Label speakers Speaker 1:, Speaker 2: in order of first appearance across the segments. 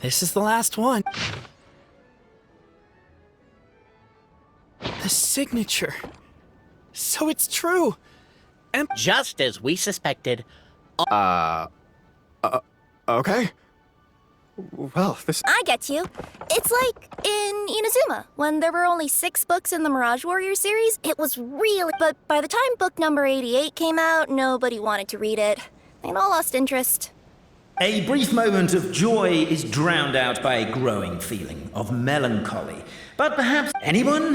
Speaker 1: This is the last one. The signature. So it's true.
Speaker 2: Just as we suspected.
Speaker 3: Okay. Well, this...
Speaker 4: I get you. It's like in Inazuma, when there were only 6 books in the Mirage Warrior series. It was really... But by the time book number 88 came out, nobody wanted to read it. They'd all lost interest.
Speaker 5: A brief moment of joy is drowned out by a growing feeling of melancholy. But perhaps anyone?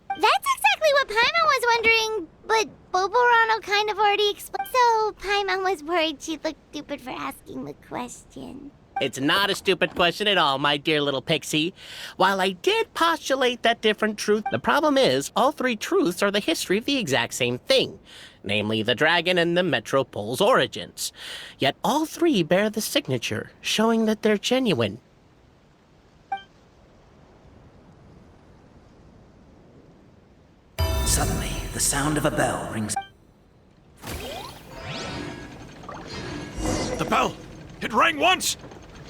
Speaker 6: That's exactly what Paimon was wondering, but Boborano kind of already explained. So Paimon was worried she'd look stupid for asking the question.
Speaker 2: It's not a stupid question at all, my dear little pixie. While I did postulate that different truth, the problem is all 3 truths are the history of the exact same thing, namely the dragon and the Metropole's origins. Yet all 3 bear the signature, showing that they're genuine.
Speaker 5: Suddenly, the sound of a bell rings.
Speaker 7: The bell! It rang once!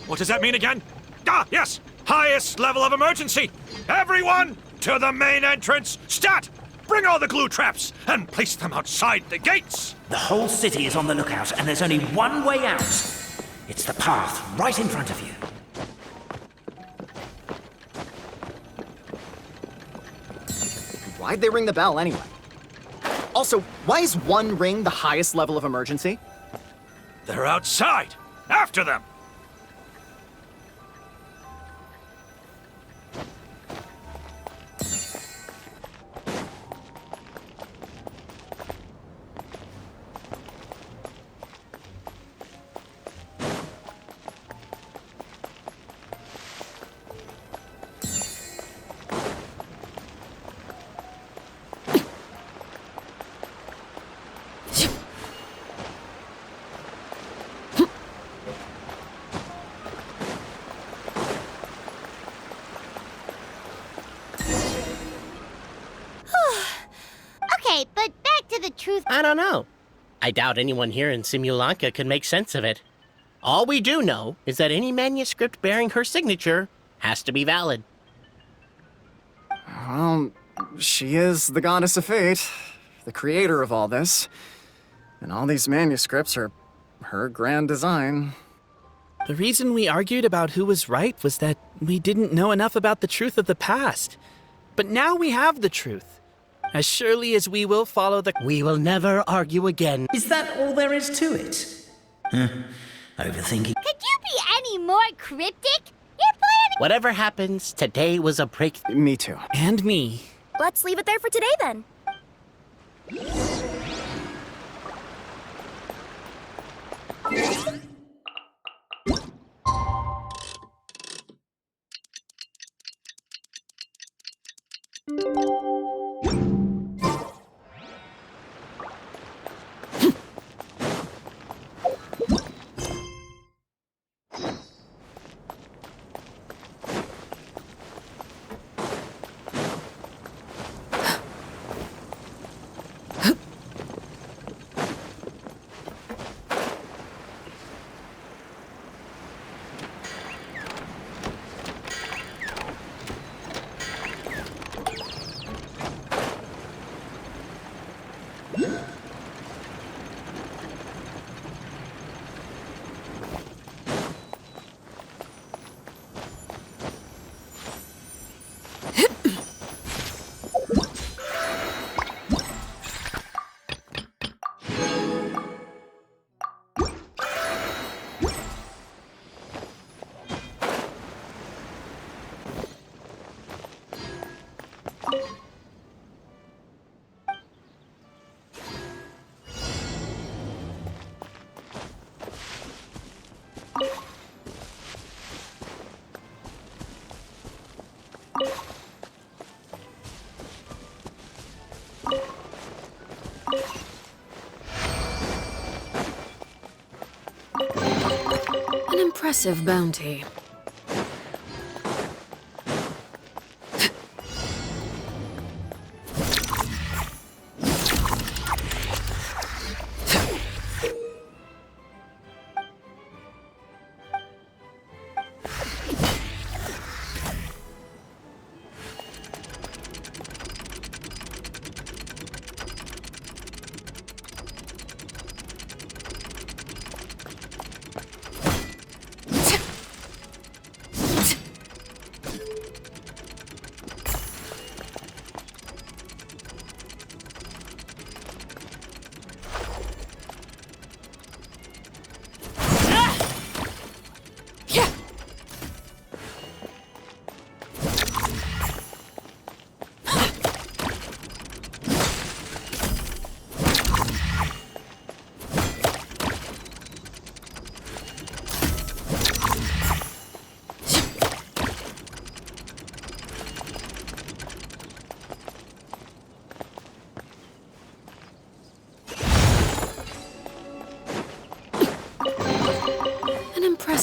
Speaker 7: What does that mean again? Ah, yes! Highest level of emergency! Everyone, to the main entrance! Stat! Bring all the glue traps and place them outside the gates!
Speaker 5: The whole city is on the lookout, and there's only one way out. It's the path right in front of you.
Speaker 3: Why'd they ring the bell anyway? Also, why is 1 ring the highest level of emergency?
Speaker 7: They're outside! After them!
Speaker 6: Okay, but back to the truth.
Speaker 2: I don't know. I doubt anyone here in Simulanka could make sense of it. All we do know is that any manuscript bearing her signature has to be valid.
Speaker 3: Well, she is the goddess of fate, the creator of all this. And all these manuscripts are her grand design.
Speaker 1: The reason we argued about who was right was that we didn't know enough about the truth of the past. But now we have the truth. As surely as we will follow the...
Speaker 2: We will never argue again.
Speaker 5: Is that all there is to it? Overthinking.
Speaker 6: Could you be any more cryptic? You're planning.
Speaker 2: Whatever happens, today was a breakthrough.
Speaker 3: Me too.
Speaker 1: And me.
Speaker 4: Let's leave it there for today, then.
Speaker 8: An impressive bounty.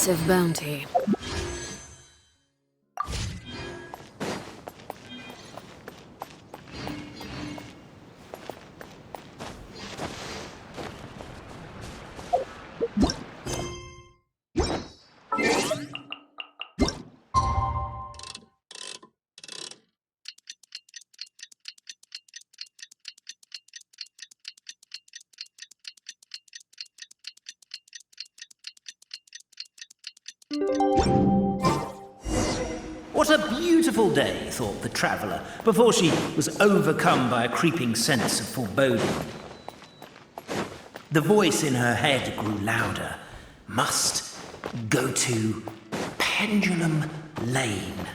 Speaker 8: impressive bounty.
Speaker 5: What a beautiful day, thought the traveller, before she was overcome by a creeping sense of foreboding. The voice in her head grew louder. Must go to Pendulum Lane.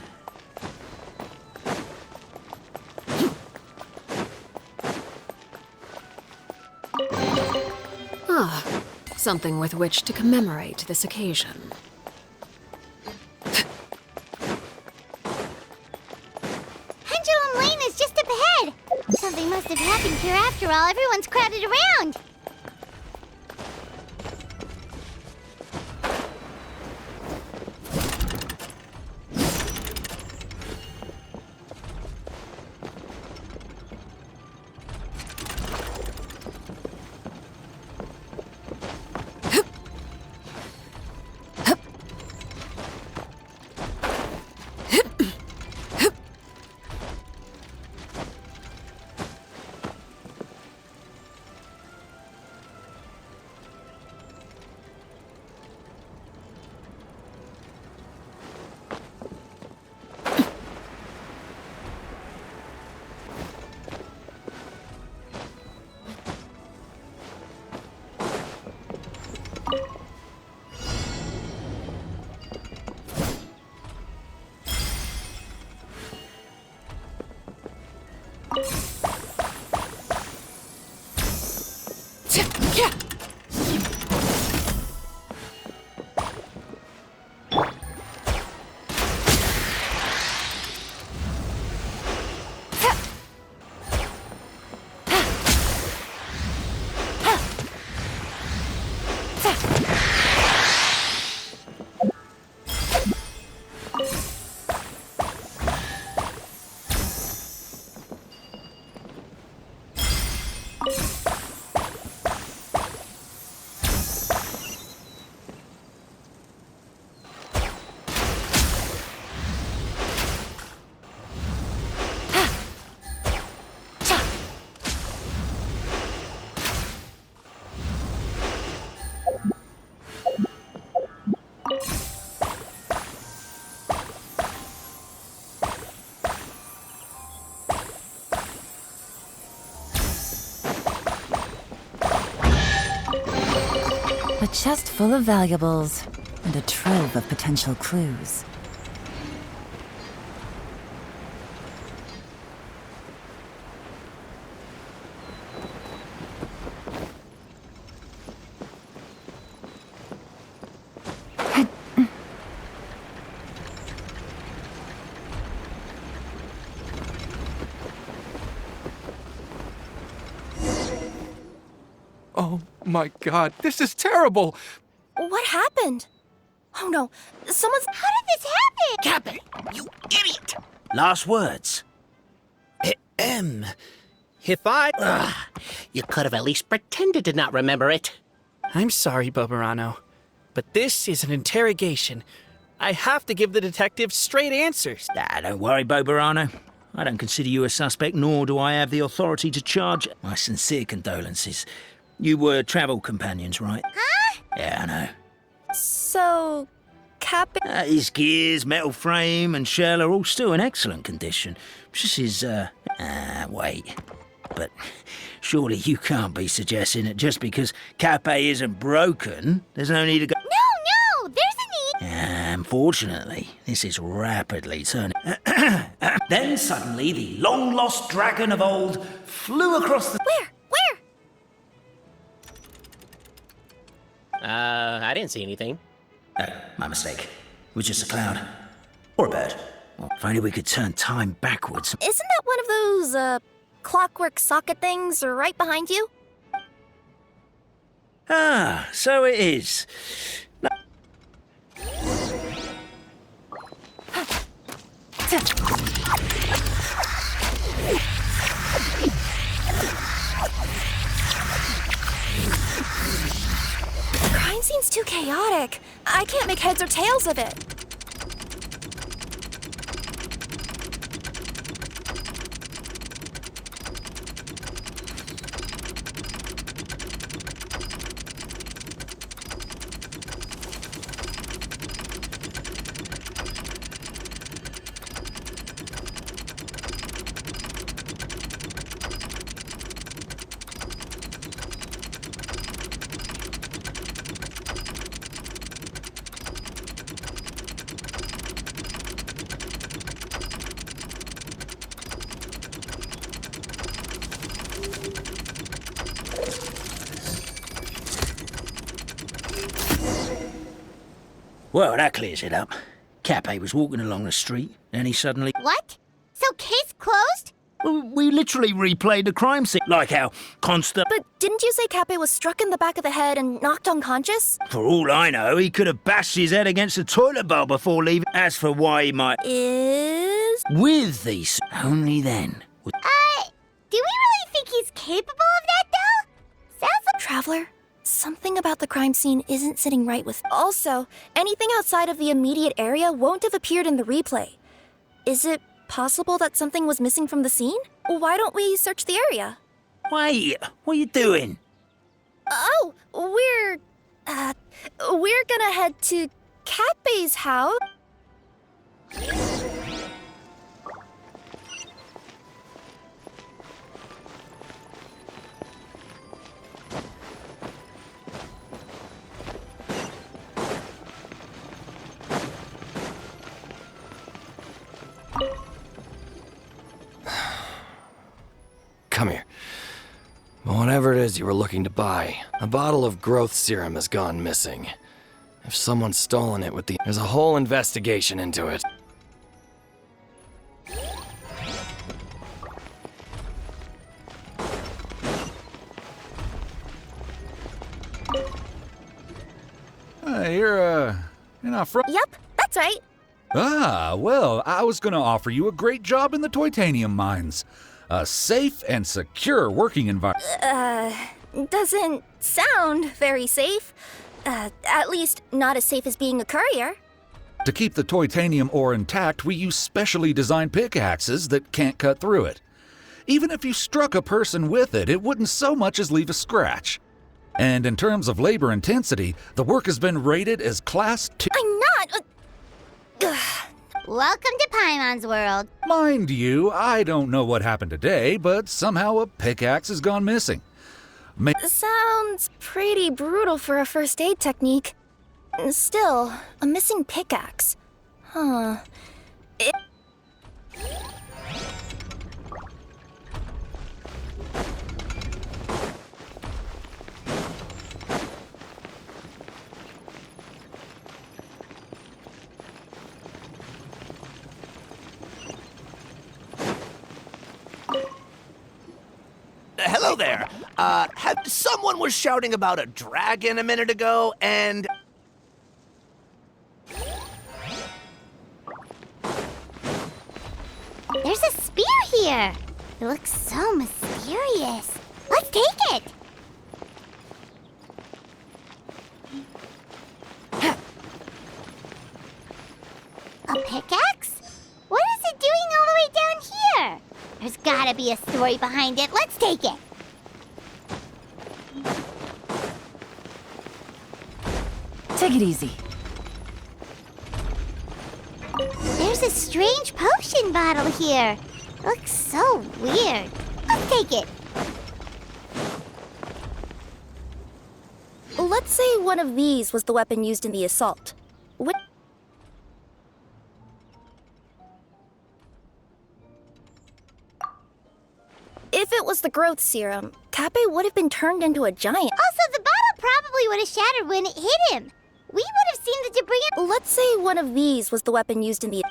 Speaker 8: Ah, something with which to commemorate this occasion.
Speaker 6: Pendulum Lane is just up ahead. Something must have happened here after all. Everyone's crowded around.
Speaker 9: A chest full of valuables and a trove of potential clues.
Speaker 10: Oh my god, this is terrible!
Speaker 4: What happened? Oh no, someone's.
Speaker 6: How did this happen?
Speaker 2: Cap it, you idiot!
Speaker 5: Last words.
Speaker 1: If I...
Speaker 2: Ugh, you could have at least pretended to not remember it.
Speaker 1: I'm sorry, Bobarano, but this is an interrogation. I have to give the detective straight answers.
Speaker 5: Don't worry, Bobarano. I don't consider you a suspect, nor do I have the authority to charge. My sincere condolences. You were travel companions, right?
Speaker 6: Huh?
Speaker 5: Yeah, I know.
Speaker 4: So, Cap.
Speaker 5: His gears, metal frame, and shell are all still in excellent condition. Just his, wait. But surely you can't be suggesting that just because Cape isn't broken, there's no need to go...
Speaker 6: No, there's a need.
Speaker 5: Unfortunately, this is rapidly turning... Then suddenly, the long-lost dragon of old flew across the...
Speaker 4: Where?
Speaker 2: I didn't see anything.
Speaker 5: No, my mistake. It was just a cloud. Or a bird. Well, if only we could turn time backwards.
Speaker 4: Isn't that one of those, clockwork socket things right behind you?
Speaker 5: Ah, so it is.
Speaker 4: The crime scene's too chaotic. I can't make heads or tails of it.
Speaker 5: Well, that clears it up. Cape was walking along the street, and he suddenly...
Speaker 6: What? So case closed?
Speaker 5: We literally replayed the crime scene, like how constant...
Speaker 4: But didn't you say Cape was struck in the back of the head and knocked unconscious?
Speaker 5: For all I know, he could have bashed his head against the toilet bowl before leaving. As for why he might...
Speaker 4: Is...
Speaker 5: With these... Only then...
Speaker 6: Do we really think he's capable of that, though? Sounds like...
Speaker 4: Traveler, something about the crime scene isn't sitting right with... Also, anything outside of the immediate area won't have appeared in the replay. Is it possible that something was missing from the scene? Why don't we search the area?
Speaker 5: Wait, what are you doing?
Speaker 4: Oh, we're gonna head to Cape's house.
Speaker 11: Come here. Whatever it is you were looking to buy, a bottle of growth serum has gone missing. If someone's stolen it there's a whole investigation into it.
Speaker 10: You're not from...
Speaker 4: Yep, that's right.
Speaker 10: Ah, well, I was gonna offer you a great job in the Titanium mines. A safe and secure working environment.
Speaker 4: Doesn't sound very safe. At least not as safe as being a courier.
Speaker 10: To keep the titanium ore intact, we use specially designed pickaxes that can't cut through it. Even if you struck a person with it, it wouldn't so much as leave a scratch. And in terms of labor intensity, the work has been rated as Class 2.
Speaker 4: I'm not...
Speaker 6: Welcome to Paimon's world.
Speaker 10: Mind you, I don't know what happened today, but somehow a pickaxe has gone missing.
Speaker 4: Sounds pretty brutal for a first aid technique. Still, a missing pickaxe. Huh.
Speaker 12: Hello there. Someone was shouting about a dragon a minute ago, and...
Speaker 6: There's a spear here. It looks so mysterious. Let's take it. A pickaxe? What is it doing all the way down here? There's gotta be a story behind it. Let's take it.
Speaker 9: Take it easy.
Speaker 6: There's a strange potion bottle here. It looks so weird. Let's take it.
Speaker 4: Let's say one of these was the weapon used in the assault. What? If it was the growth serum, Cape would have been turned into a giant.
Speaker 6: Also, the bottle probably would have shattered when it hit him. We would have seen the debris.
Speaker 4: Let's say one of these was the weapon used in the...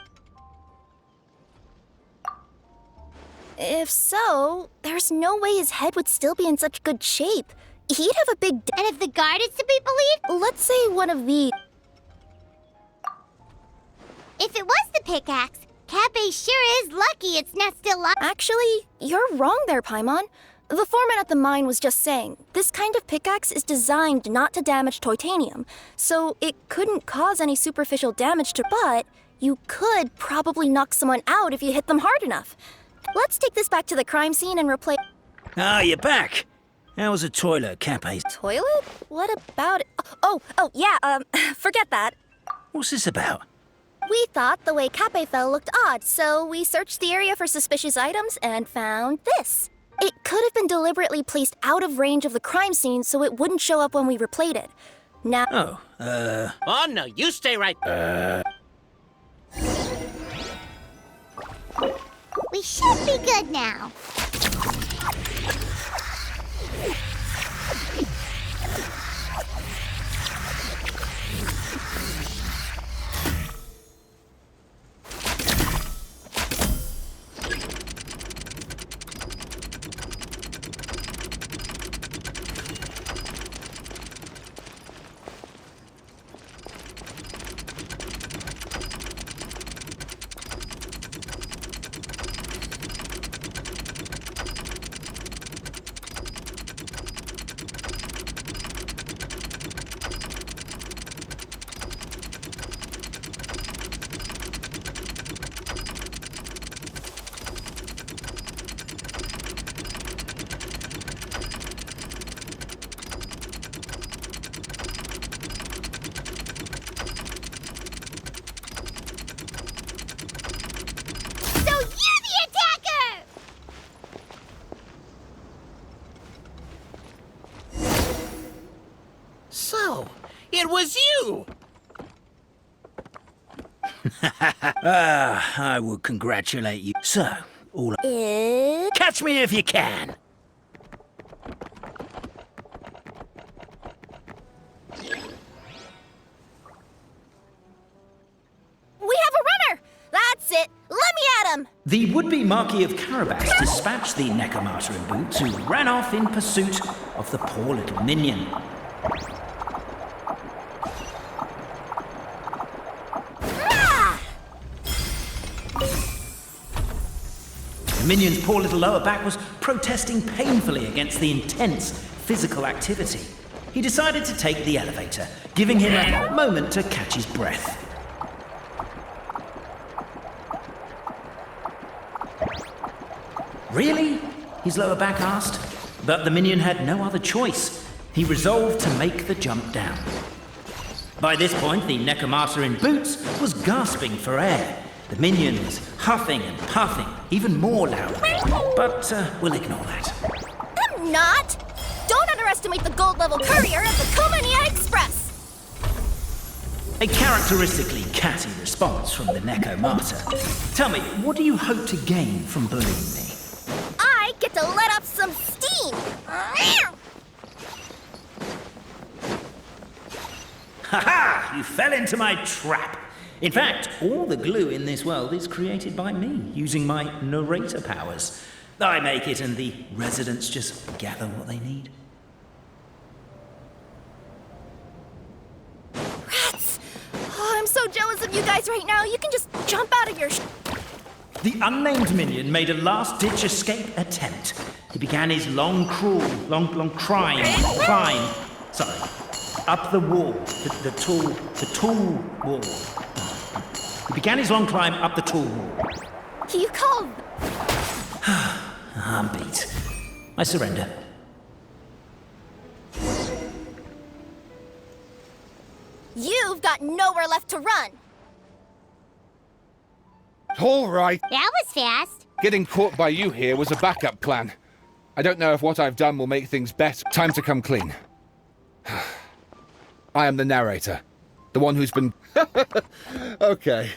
Speaker 4: If so, there's no way his head would still be in such good shape. He'd have a big...
Speaker 6: And if the guard is to be believed?
Speaker 4: Let's say one of these...
Speaker 6: If it was the pickaxe, Cafe sure is lucky it's not still locked.
Speaker 4: Actually, you're wrong there, Paimon. The foreman at the mine was just saying, this kind of pickaxe is designed not to damage titanium, so it couldn't cause any superficial damage to, but you could probably knock someone out if you hit them hard enough. Let's take this back to the crime scene and replace...
Speaker 5: Ah, you're back. How was the toilet, Cape's?
Speaker 4: Toilet? What about it? Yeah, forget that.
Speaker 5: What's this about?
Speaker 4: We thought the way Cape fell looked odd, so we searched the area for suspicious items and found this. It could have been deliberately placed out of range of the crime scene so it wouldn't show up when we replayed it. Now...
Speaker 2: Oh, no, you stay right there.
Speaker 6: We should be good now.
Speaker 2: So, it was you!
Speaker 5: I would congratulate you. So, catch me if you can!
Speaker 4: We have a runner! That's it! Let me at him!
Speaker 5: The would-be Marquis of Carabas dispatched the Necromata in boots, who ran off in pursuit of the poor little minion. The minion's poor little lower back was protesting painfully against the intense physical activity. He decided to take the elevator, giving him a moment to catch his breath. Really? His lower back asked. But the minion had no other choice. He resolved to make the jump down. By this point, the Necromata in boots was gasping for air. The minion was huffing and puffing, even more loudly. But we'll ignore that.
Speaker 4: I'm not! Don't underestimate the gold-level courier of the Komania Express!
Speaker 5: A characteristically catty response from the Necromata. Tell me, what do you hope to gain from bullying me?
Speaker 4: I get to let off some steam!
Speaker 5: Ha-ha! You fell into my trap! In fact, all the glue in this world is created by me, using my narrator powers. I make it and the residents just gather what they need.
Speaker 4: Rats! Oh, I'm so jealous of you guys right now. You can just jump out of your
Speaker 5: The unnamed minion made a last-ditch escape attempt. He began his long climb, up the wall, the tall wall. He began his long climb up the tall wall.
Speaker 4: You call...
Speaker 5: I'm beat. I surrender.
Speaker 4: You've got nowhere left to run.
Speaker 13: All right.
Speaker 6: That was fast.
Speaker 13: Getting caught by you here was a backup plan. I don't know if what I've done will make things better. Time to come clean. I am the narrator. The one who's been... Okay.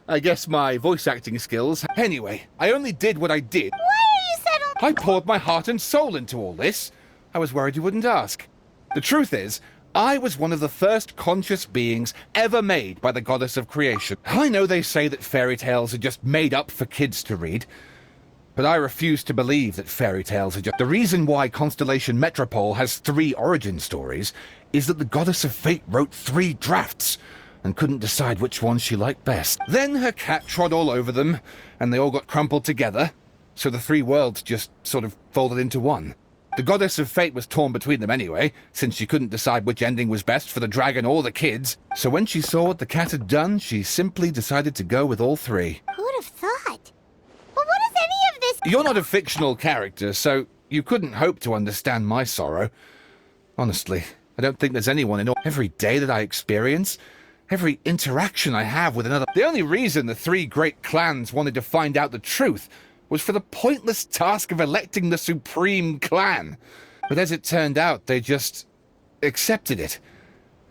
Speaker 13: I guess my voice acting skills... Anyway, I only did what I did.
Speaker 6: Why are you settling?
Speaker 13: I poured my heart and soul into all this. I was worried you wouldn't ask. The truth is, I was one of the first conscious beings ever made by the goddess of creation. I know they say that fairy tales are just made up for kids to read, but I refuse to believe that fairy tales are just... The reason why Constellation Metropole has 3 origin stories is that the goddess of fate wrote 3 drafts. and couldn't decide which one she liked best. Then her cat trod all over them, and they all got crumpled together, so the three worlds just sort of folded into one. The goddess of fate was torn between them anyway, since she couldn't decide which ending was best for the dragon or the kids. So when she saw what the cat had done, she simply decided to go with all three.
Speaker 6: Who'd have thought? But what is any of this?
Speaker 13: You're not a fictional character, so you couldn't hope to understand my sorrow. Honestly, I don't think there's anyone in all every day that I experience, every interaction I have with another. The only reason the three great clans wanted to find out the truth was for the pointless task of electing the supreme clan. But as it turned out, they just accepted it.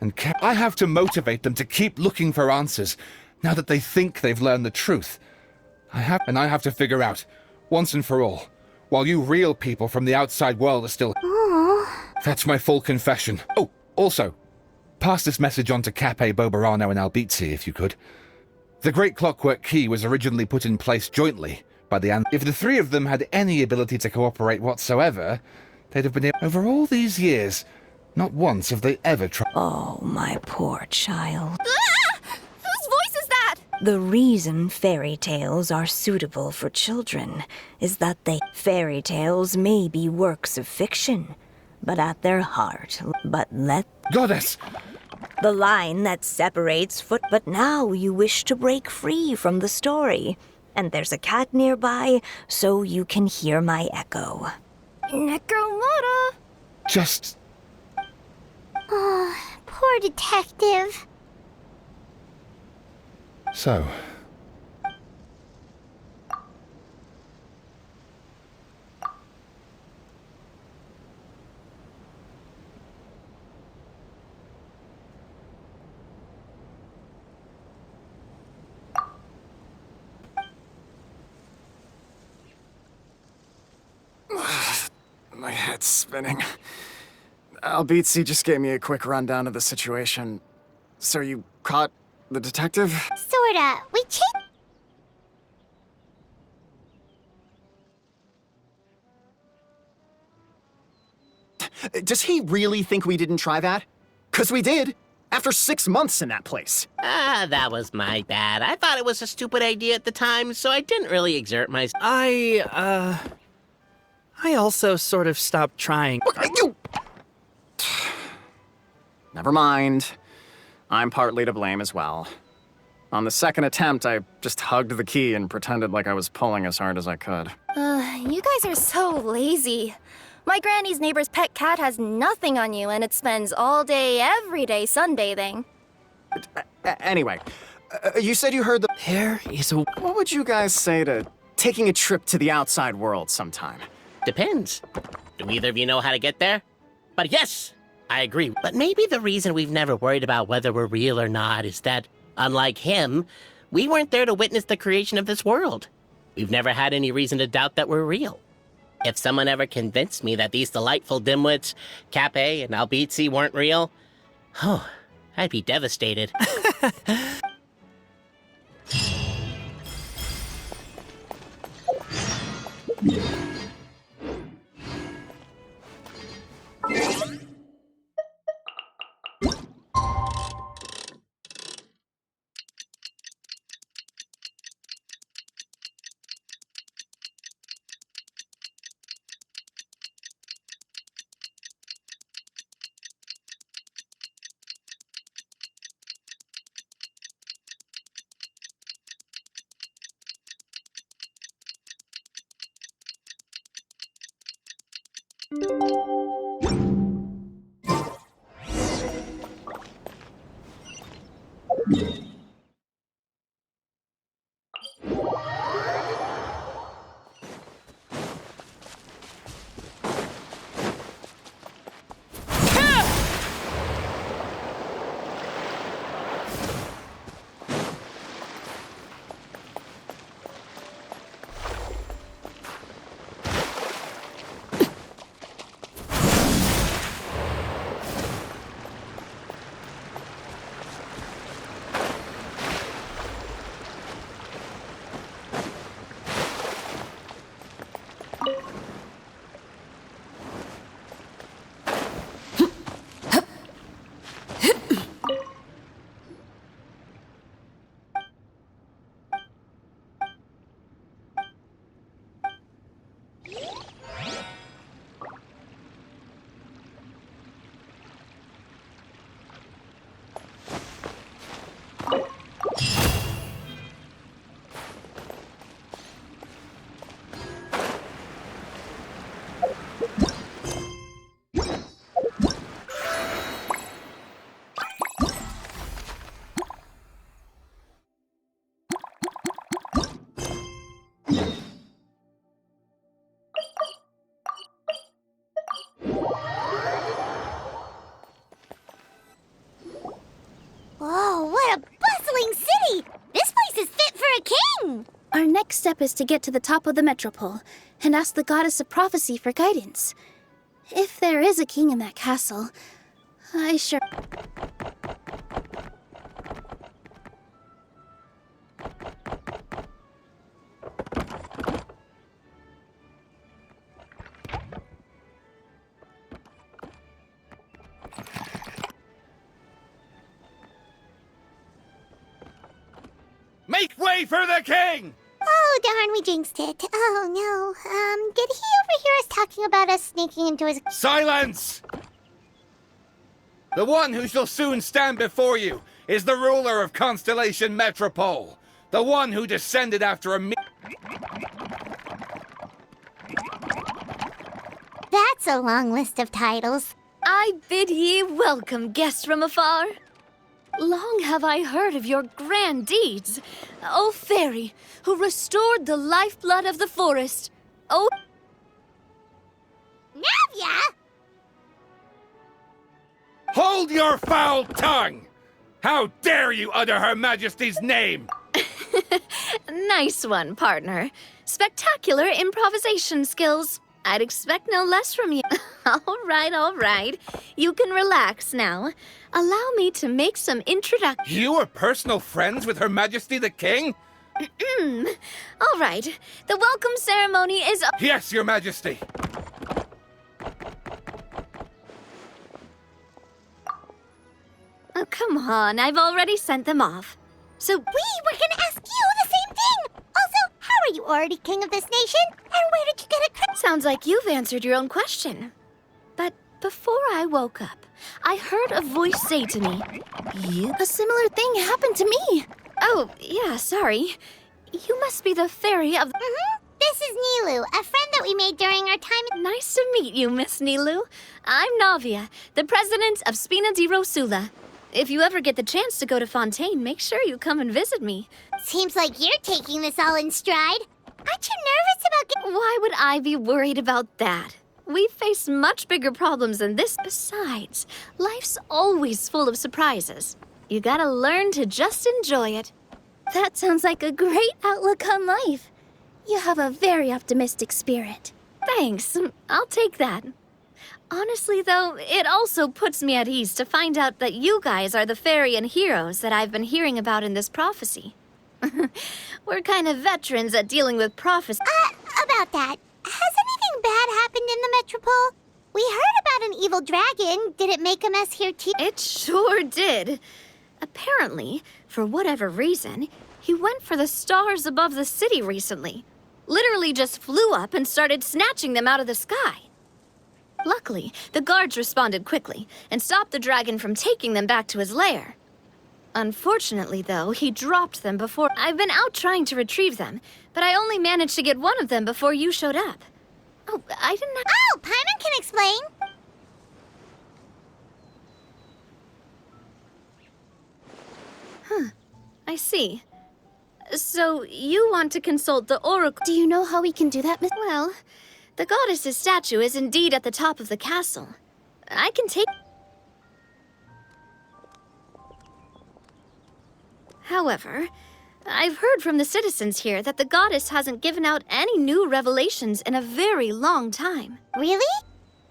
Speaker 13: And I have to motivate them to keep looking for answers, now that they think they've learned the truth. I have to figure out, once and for all, while you real people from the outside world are still... That's my full confession. Oh, also, pass this message on to Cape, Bobarano, and Albizzi, if you could. The Great Clockwork Key was originally put in place jointly by the If the three of them had any ability to cooperate whatsoever, they'd have been able... Over all these years, not once have they ever tried...
Speaker 14: Oh, my poor child.
Speaker 4: Whose voice is that?
Speaker 14: The reason fairy tales are suitable for children is that fairy tales may be works of fiction, but at their heart,
Speaker 13: Goddess!
Speaker 14: The line that separates but now you wish to break free from the story. And there's a cat nearby, so you can hear my echo.
Speaker 4: Necromora!
Speaker 13: Just...
Speaker 6: Oh, poor detective.
Speaker 13: So...
Speaker 3: My head's spinning. Albizzi just gave me a quick rundown of the situation. So you caught the detective?
Speaker 6: Sorta. We
Speaker 3: Does he really think we didn't try that? 'Cause we did! After 6 months in that place.
Speaker 2: That was my bad. I thought it was a stupid idea at the time, so I didn't really exert myself.
Speaker 1: I also sort of stopped trying.
Speaker 3: Never mind. I'm partly to blame as well. On the second attempt, I just hugged the key and pretended like I was pulling as hard as I could.
Speaker 4: You guys are so lazy. My granny's neighbor's pet cat has nothing on you, and it spends all day, every day sunbathing.
Speaker 3: Anyway, you said you heard the...
Speaker 1: There is a...
Speaker 3: What would you guys say to taking a trip to the outside world sometime?
Speaker 2: Depends. Do either of you know how to get there? But yes, I agree. But maybe the reason we've never worried about whether we're real or not is that, unlike him, we weren't there to witness the creation of this world. We've never had any reason to doubt that we're real. If someone ever convinced me that these delightful dimwits, Cape and Albizzi, weren't real, I'd be devastated.
Speaker 15: next step is to get to the top of the metropole and ask the goddess of prophecy for guidance. If there is a king in that castle, I sure...
Speaker 13: Make way for the king!
Speaker 6: Oh, darn, we jinxed it. Oh, no. Did he overhear us talking about us sneaking into his...
Speaker 13: Silence! The one who shall soon stand before you is the ruler of Constellation Metropole. The one who descended after a...
Speaker 6: That's a long list of titles.
Speaker 16: I bid ye welcome, guests from afar. Long have I heard of your grand deeds, O fairy, who restored the lifeblood of the forest. O...
Speaker 6: Navia!
Speaker 13: Hold your foul tongue! How dare you utter Her Majesty's name?
Speaker 16: Nice one, partner. Spectacular improvisation skills. I'd expect no less from you. All right. You can relax now. Allow me to make some introductions.
Speaker 13: You are personal friends with Her Majesty the King?
Speaker 16: All right. The welcome ceremony is...
Speaker 13: Yes, Your Majesty.
Speaker 16: Oh, come on. I've already sent them off. So...
Speaker 6: We were gonna ask you the same thing! Also, how are you already king of this nation? And where did you get it?
Speaker 16: Sounds like you've answered your own question. But before I woke up, I heard a voice say to me,
Speaker 15: A similar thing happened to me.
Speaker 16: Oh, yeah, sorry. You must be the fairy of...
Speaker 6: This is Nilu, a friend that we made during our time in...
Speaker 16: Nice to meet you, Miss Nilu. I'm Navia, the president of Spina di Rosula. If you ever get the chance to go to Fontaine, make sure you come and visit me.
Speaker 6: Seems like you're taking this all in stride. Aren't you nervous about
Speaker 16: Why would I be worried about that? We face much bigger problems than this. Besides, life's always full of surprises. You gotta learn to just enjoy it.
Speaker 15: That sounds like a great outlook on life. You have a very optimistic spirit.
Speaker 16: Thanks. I'll take that. Honestly, though, it also puts me at ease to find out that you guys are the fairy and heroes that I've been hearing about in this prophecy. We're kind of veterans at dealing with prophecy.
Speaker 6: About that, has anything bad happened in the Metropole? We heard about an evil dragon. Did it make a mess here too?
Speaker 16: It sure did. Apparently, for whatever reason, he went for the stars above the city recently. Literally just flew up and started snatching them out of the sky. Luckily, the guards responded quickly and stopped the dragon from taking them back to his lair. Unfortunately, though, he dropped them before... I've been out trying to retrieve them, but I only managed to get one of them before you showed up. Oh, I didn't...
Speaker 6: Oh, Paimon can explain!
Speaker 16: I see. So, you want to consult the oracle...
Speaker 15: Do you know how we can do that, Miss...
Speaker 16: Well, the goddess's statue is indeed at the top of the castle. I can take... However, I've heard from the citizens here that the goddess hasn't given out any new revelations in a very long time.
Speaker 6: Really?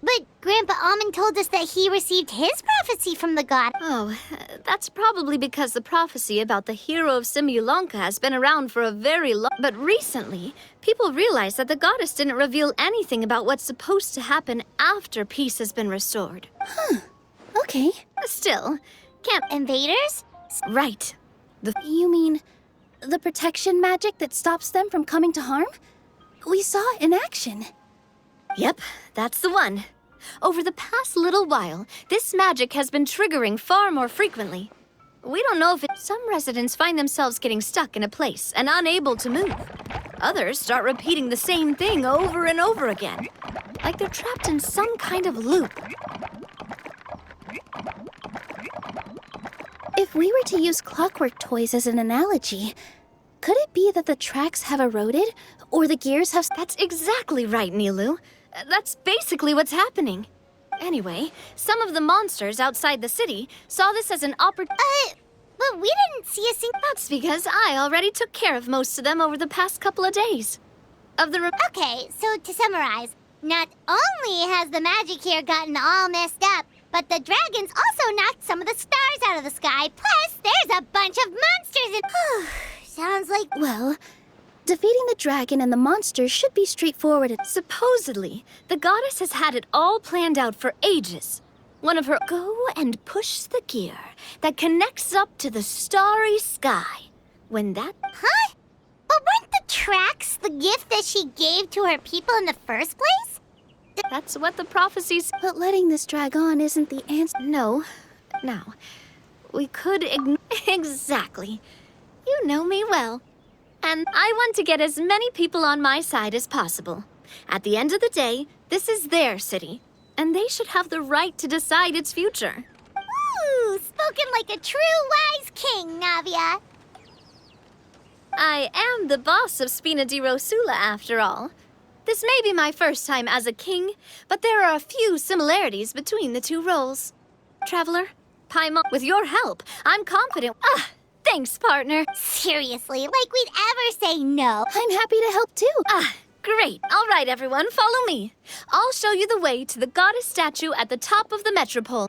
Speaker 6: But Grandpa Almond told us that he received his prophecy from the god.
Speaker 16: Oh, that's probably because the prophecy about the hero of Simulanka has been around for a very long... But recently, people realized that the goddess didn't reveal anything about what's supposed to happen after peace has been restored.
Speaker 15: Okay.
Speaker 16: Still, can't...
Speaker 6: Invaders?
Speaker 16: Right.
Speaker 15: You mean the protection magic that stops them from coming to harm? We saw it in action.
Speaker 16: Yep, that's the one. Over the past little while, this magic has been triggering far more frequently. We don't know if some residents find themselves getting stuck in a place and unable to move. Others start repeating the same thing over and over again, like they're trapped in some kind of loop.
Speaker 15: If we were to use clockwork toys as an analogy, could it be that the tracks have eroded, or the gears have...
Speaker 16: That's exactly right, Nilu. That's basically what's happening. Anyway, some of the monsters outside the city saw this as an opportunity...
Speaker 6: But we didn't see a single...
Speaker 16: That's because I already took care of most of them over the past couple of days.
Speaker 6: Okay, so to summarize, not only has the magic here gotten all messed up, but the dragons also knocked some of the stars out of the sky. Plus, there's a bunch of monsters in... Sounds like...
Speaker 15: Well, defeating the dragon and the monsters should be straightforward.
Speaker 16: Supposedly, the goddess has had it all planned out for ages. One of her go and push the gear that connects up to the starry sky. When that...
Speaker 6: Huh? But weren't the tracks the gift that she gave to her people in the first place?
Speaker 16: That's what the prophecies...
Speaker 15: But letting this drag on isn't the answer.
Speaker 16: No. Now, we could Exactly. You know me well. And I want to get as many people on my side as possible. At the end of the day, this is their city, and they should have the right to decide its future.
Speaker 6: Ooh, spoken like a true wise king, Navia.
Speaker 16: I am the boss of Spina di Rosula, after all. This may be my first time as a king, but there are a few similarities between the two roles. Traveler, Paimon, with your help, I'm confident... Thanks, partner.
Speaker 6: Seriously, like we'd ever say no.
Speaker 15: I'm happy to help too.
Speaker 16: Great. All right, everyone, follow me. I'll show you the way to the goddess statue at the top of the metropole.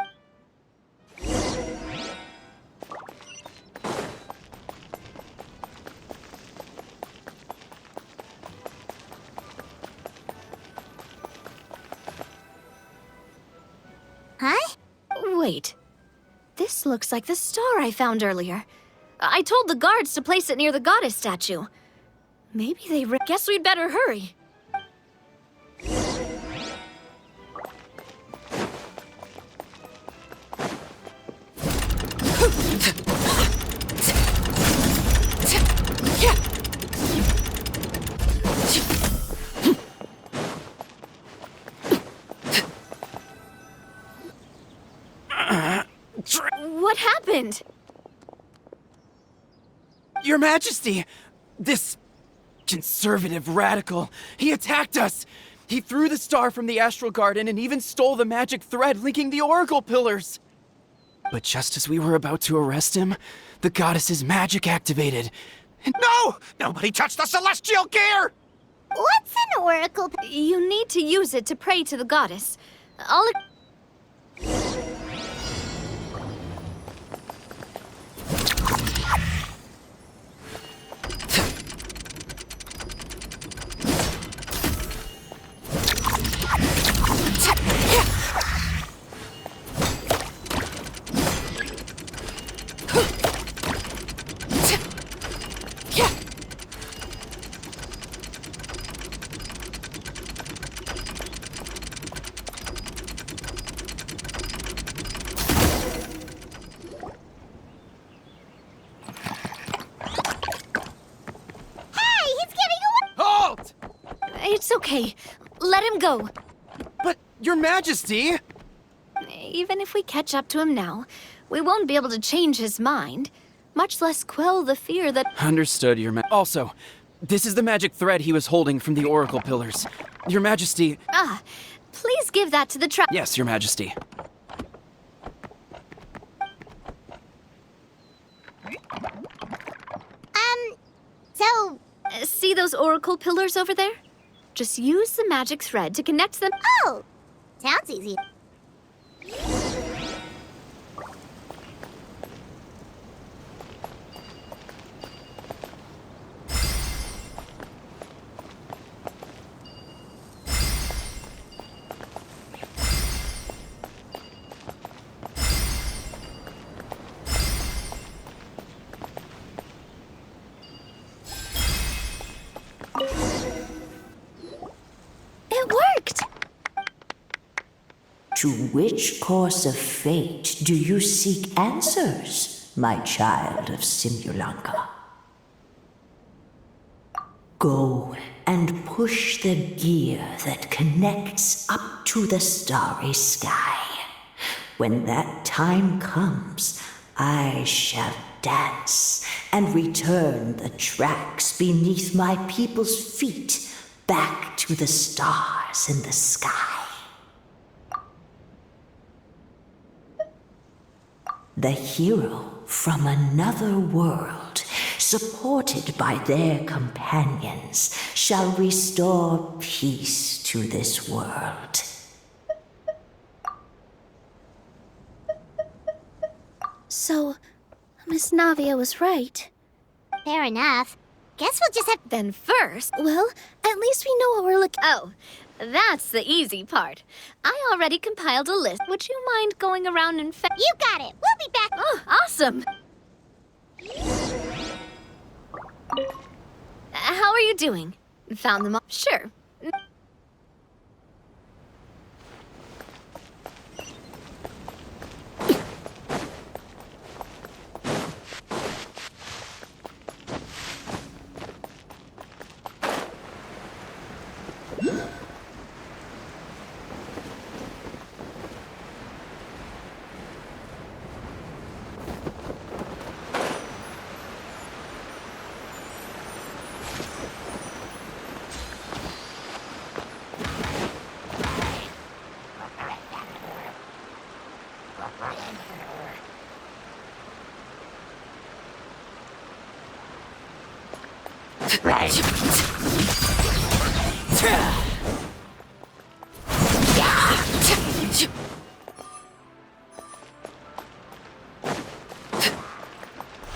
Speaker 6: Huh?
Speaker 16: Wait. This looks like the star I found earlier. I told the guards to place it near the goddess statue. Maybe they guess we'd better hurry. What happened?
Speaker 17: Your Majesty! This conservative radical, he attacked us! He threw the star from the Astral Garden and even stole the magic thread linking the Oracle Pillars! But just as we were about to arrest him, the goddess's magic activated.
Speaker 7: No! Nobody touched the celestial gear!
Speaker 6: What's an oracle?
Speaker 16: You need to use it to pray to the goddess. It's okay. Let him go.
Speaker 17: But, Your Majesty!
Speaker 16: Even if we catch up to him now, we won't be able to change his mind, much less quell the fear that...
Speaker 17: Understood, Also, this is the magic thread he was holding from the Oracle Pillars. Your Majesty...
Speaker 16: Please give that to the
Speaker 17: Yes, Your Majesty.
Speaker 6: So...
Speaker 16: See those Oracle Pillars over there? Just use the magic thread to connect them.
Speaker 6: Oh! Sounds easy.
Speaker 18: To which course of fate do you seek answers, my child of Simulanka? Go and push the gear that connects up to the starry sky. When that time comes, I shall dance and return the tracks beneath my people's feet back to the stars in the sky. The hero from another world, supported by their companions, shall restore peace to this world.
Speaker 15: So, Miss Navia was right.
Speaker 6: Fair enough. Guess we'll just have...
Speaker 16: Then first...
Speaker 15: Well, at least we know what we're looking...
Speaker 16: Oh, that's the easy part. I already compiled a list. Would you mind going around and
Speaker 6: You got it! We'll be back!
Speaker 16: Oh, awesome! How are you doing? Found them all? Sure.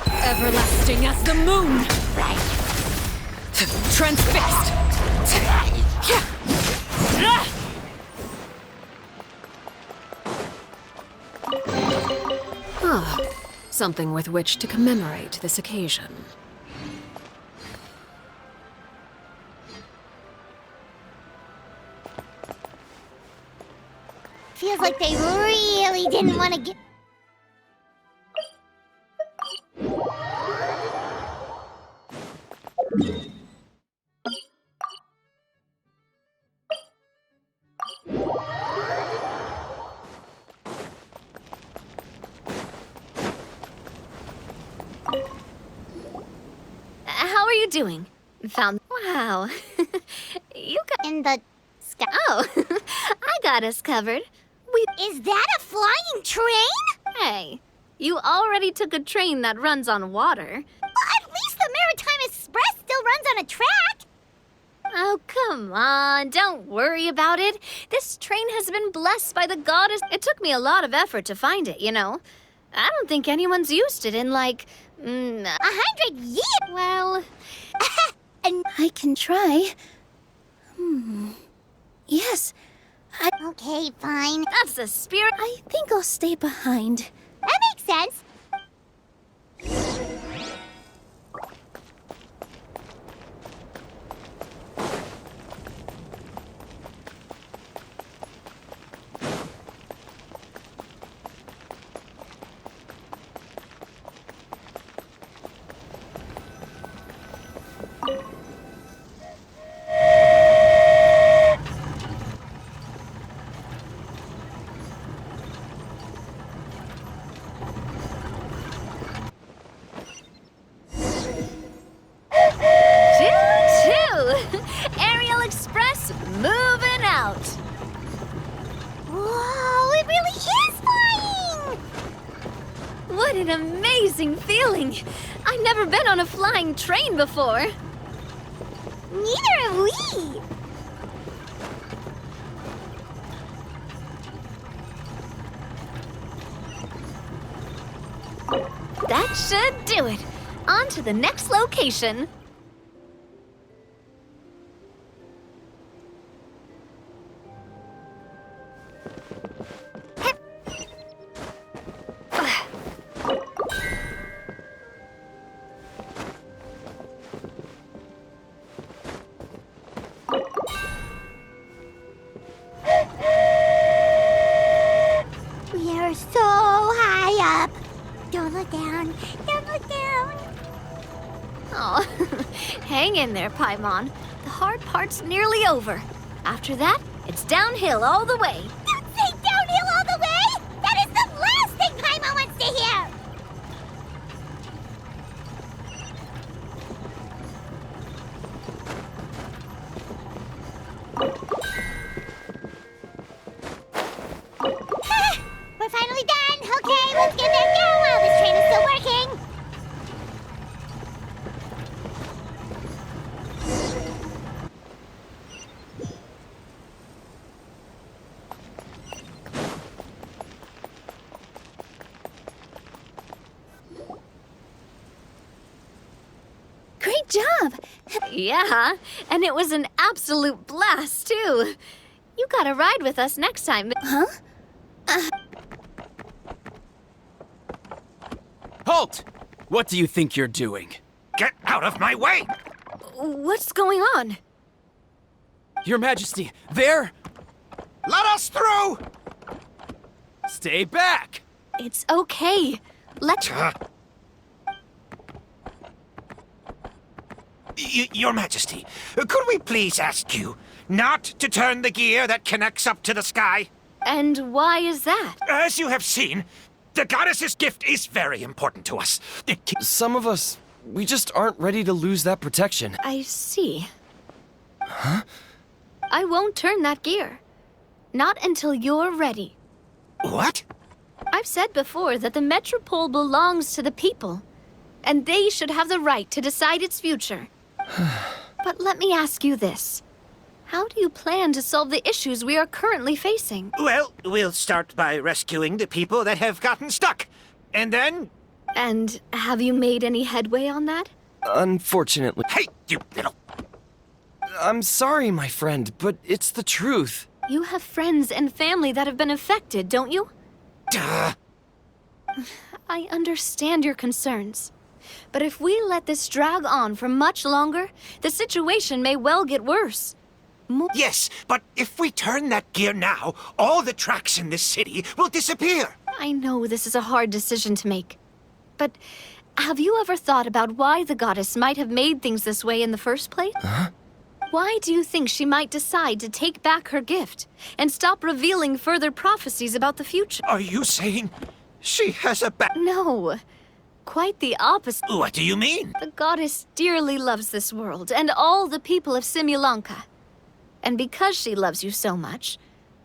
Speaker 8: Everlasting as the moon! Transfixed! Ah, something with which to commemorate this occasion.
Speaker 6: Feels like they really didn't want to get...
Speaker 16: How are you doing? Found... Wow. You got...
Speaker 6: In the sky.
Speaker 16: Oh, I got us covered.
Speaker 6: Is that a flying train?
Speaker 16: Hey, you already took a train that runs on water.
Speaker 6: Well, at least the Maritime Express still runs on a track.
Speaker 16: Oh, come on, don't worry about it. This train has been blessed by the goddess. It took me a lot of effort to find it, you know. I don't think anyone's used it in, like,
Speaker 6: 100 years.
Speaker 16: Well...
Speaker 15: And I can try. Yes.
Speaker 6: Okay, fine.
Speaker 16: That's the spirit.
Speaker 15: I think I'll stay behind.
Speaker 6: That makes sense.
Speaker 16: Aerial Express moving out.
Speaker 6: Whoa, it really is flying!
Speaker 16: What an amazing feeling. I've never been on a flying train before.
Speaker 6: Neither have we.
Speaker 16: That should do it. On to the next location.
Speaker 6: We are so high up. Don't look down. Don't look down.
Speaker 16: Oh, hang in there, Paimon. The hard part's nearly over. After that, it's downhill all the way.
Speaker 6: Don't say downhill all the way! That is the last thing Paimon wants to hear! We're finally done! Okay, let's get back down while this train is still working!
Speaker 15: job!
Speaker 16: Yeah, and it was an absolute blast, too. You gotta ride with us next time.
Speaker 15: Huh?
Speaker 17: Halt! What do you think you're doing?
Speaker 7: Get out of my way!
Speaker 16: What's going on?
Speaker 17: Your Majesty, there!
Speaker 7: Let us through!
Speaker 17: Stay back!
Speaker 16: It's okay.
Speaker 7: Your Majesty, could we please ask you not to turn the gear that connects up to the sky?
Speaker 16: And why is that?
Speaker 7: As you have seen, the goddess's gift is very important to us.
Speaker 11: Some of us, we just aren't ready to lose that protection.
Speaker 16: I see.
Speaker 11: Huh?
Speaker 16: I won't turn that gear. Not until you're ready.
Speaker 7: What?
Speaker 16: I've said before that the Metropole belongs to the people, and they should have the right to decide its future. But let me ask you this. How do you plan to solve the issues we are currently facing?
Speaker 7: Well, we'll start by rescuing the people that have gotten stuck. And then...
Speaker 16: And have you made any headway on that?
Speaker 11: Unfortunately.
Speaker 7: Hey, you little...
Speaker 11: I'm sorry, my friend, but it's the truth.
Speaker 16: You have friends and family that have been affected, don't you?
Speaker 7: Duh.
Speaker 16: I understand your concerns. But if we let this drag on for much longer, the situation may well get worse.
Speaker 7: Yes, but if we turn that gear now, all the tracks in this city will disappear.
Speaker 16: I know this is a hard decision to make. But have you ever thought about why the goddess might have made things this way in the first place?
Speaker 11: Huh?
Speaker 16: Why do you think she might decide to take back her gift and stop revealing further prophecies about the future?
Speaker 7: Are you saying she has a
Speaker 16: No. Quite the opposite.
Speaker 7: What do you mean?
Speaker 16: The goddess dearly loves this world and all the people of Simulanka. And because she loves you so much,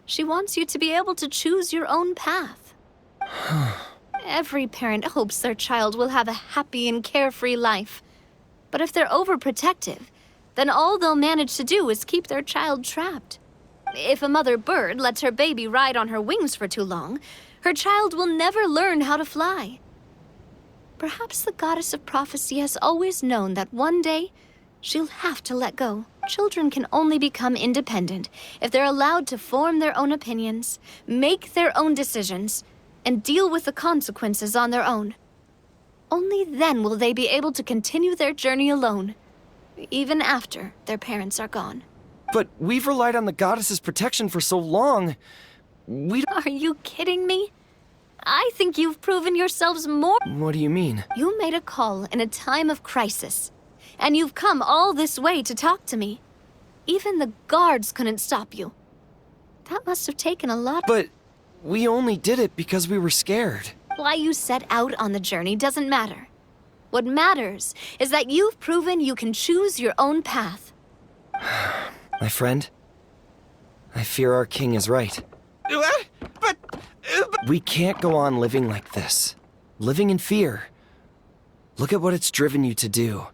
Speaker 16: she wants you to be able to choose your own path. Every parent hopes their child will have a happy and carefree life. But if they're overprotective, then all they'll manage to do is keep their child trapped. If a mother bird lets her baby ride on her wings for too long, her child will never learn how to fly. Perhaps the goddess of prophecy has always known that one day she'll have to let go. Children can only become independent if they're allowed to form their own opinions, make their own decisions, and deal with the consequences on their own. Only then will they be able to continue their journey alone, even after their parents are gone.
Speaker 11: But we've relied on the goddess's protection for so long.
Speaker 16: Are you kidding me? I think you've proven yourselves more.
Speaker 11: What do you mean?
Speaker 16: You made a call in a time of crisis, and you've come all this way to talk to me. Even the guards couldn't stop you. That must have taken a lot.
Speaker 11: But we only did it because we were scared.
Speaker 16: Why you set out on the journey doesn't matter. What matters is that you've proven you can choose your own path.
Speaker 11: My friend, I fear our king is right.
Speaker 7: What? But...
Speaker 11: We can't go on living like this. Living in fear. Look at what it's driven you to do.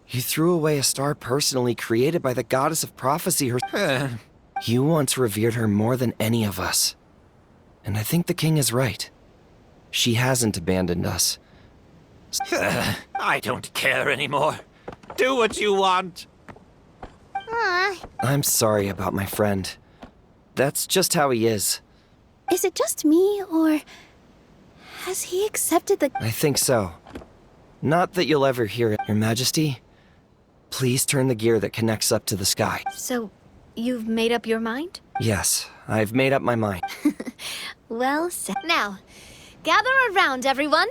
Speaker 11: You threw away a star personally created by the goddess of prophecy herself. You once revered her more than any of us. And I think the king is right. She hasn't abandoned us.
Speaker 7: I don't care anymore. Do what you want.
Speaker 11: I'm sorry about my friend. That's just how he is.
Speaker 15: Is it just me, or has he accepted the...
Speaker 11: I think so. Not that you'll ever hear it, Your Majesty. Please turn the gear that connects up to the sky.
Speaker 16: So, you've made up your mind?
Speaker 11: Yes, I've made up my mind.
Speaker 16: Well said. Now, gather around, everyone.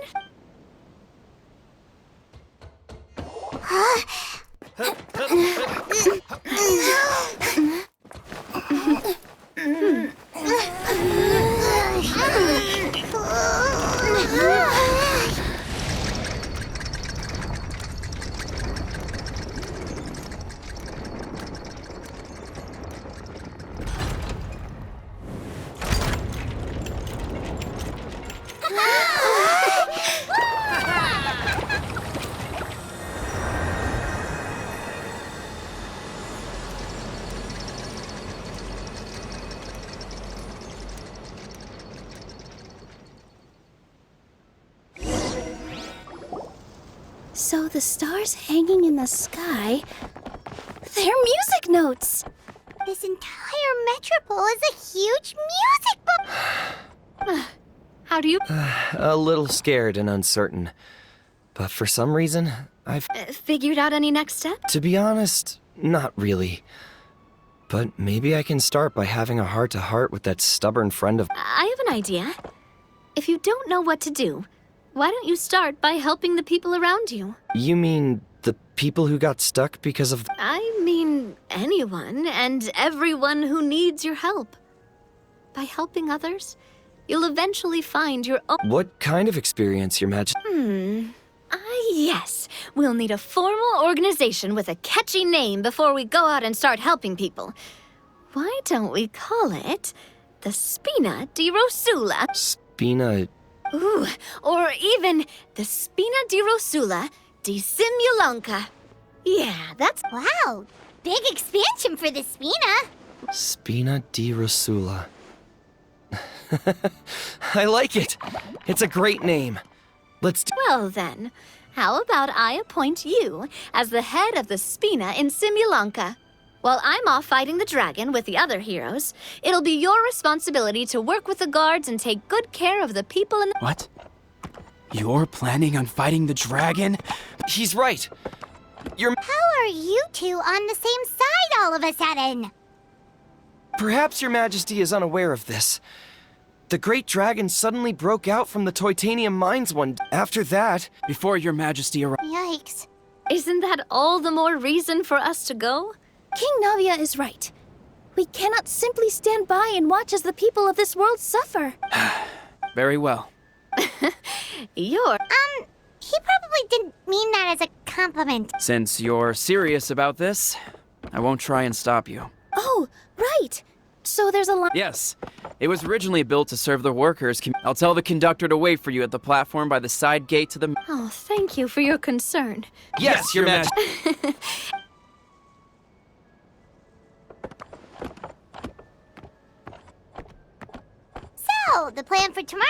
Speaker 15: So the stars hanging in the sky, they're music notes.
Speaker 6: This entire metropole is a huge music book.
Speaker 16: How do you...
Speaker 11: A little scared and uncertain. But for some reason, I've...
Speaker 16: figured out any next step?
Speaker 11: To be honest, not really. But maybe I can start by having a heart-to-heart with that stubborn friend of...
Speaker 16: I have an idea. If you don't know what to do, why don't you start by helping the people around you?
Speaker 11: You mean the people who got stuck because of...
Speaker 16: I mean anyone and everyone who needs your help. By helping others, you'll eventually find your own...
Speaker 11: What kind of experience, Your Majesty?
Speaker 16: Yes. We'll need a formal organization with a catchy name before we go out and start helping people. Why don't we call it the Spina di Rosula?
Speaker 11: Spina...
Speaker 16: Ooh, or even the Spina di Rosula di Simulonka. Yeah, that's...
Speaker 6: Wow, big expansion for the Spina.
Speaker 11: Spina di Rosula. I like it. It's a great name. Let's do...
Speaker 16: Well then, how about I appoint you as the head of the Spina in Simulonka? While I'm off fighting the dragon with the other heroes, it'll be your responsibility to work with the guards and take good care of the people in the...
Speaker 17: What? You're planning on fighting the dragon?
Speaker 11: He's right.
Speaker 6: How are you two on the same side all of a sudden?
Speaker 11: Perhaps Your Majesty is unaware of this. The great dragon suddenly broke out from the Titanium mines one... After that...
Speaker 17: Before Your Majesty arrived...
Speaker 6: Yikes.
Speaker 16: Isn't that all the more reason for us to go?
Speaker 15: King Navia is right. We cannot simply stand by and watch as the people of this world suffer.
Speaker 17: Very well.
Speaker 16: You're...
Speaker 6: He probably didn't mean that as a compliment.
Speaker 17: Since you're serious about this, I won't try and stop you.
Speaker 15: Oh, right. So there's a line...
Speaker 17: Yes. It was originally built to serve the workers. I'll tell the conductor to wait for you at the platform by the side gate to the...
Speaker 16: Oh, thank you for your concern.
Speaker 17: Yes, Your Majesty.
Speaker 6: So, the plan for tomorrow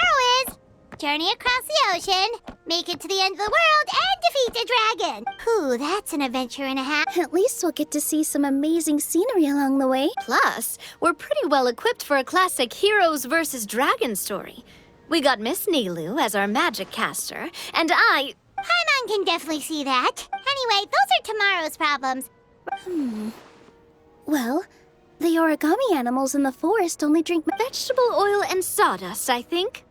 Speaker 6: is journey across the ocean, make it to the end of the world, and defeat the dragon. Ooh, that's an adventure and a half.
Speaker 15: At least we'll get to see some amazing scenery along the way.
Speaker 16: Plus, we're pretty well equipped for a classic heroes versus dragon story. We got Miss Nilu as our magic caster, and
Speaker 6: Paimon can definitely see that. Anyway, those are tomorrow's problems.
Speaker 15: Well, the origami animals in the forest only drink
Speaker 16: vegetable oil and sawdust, I think.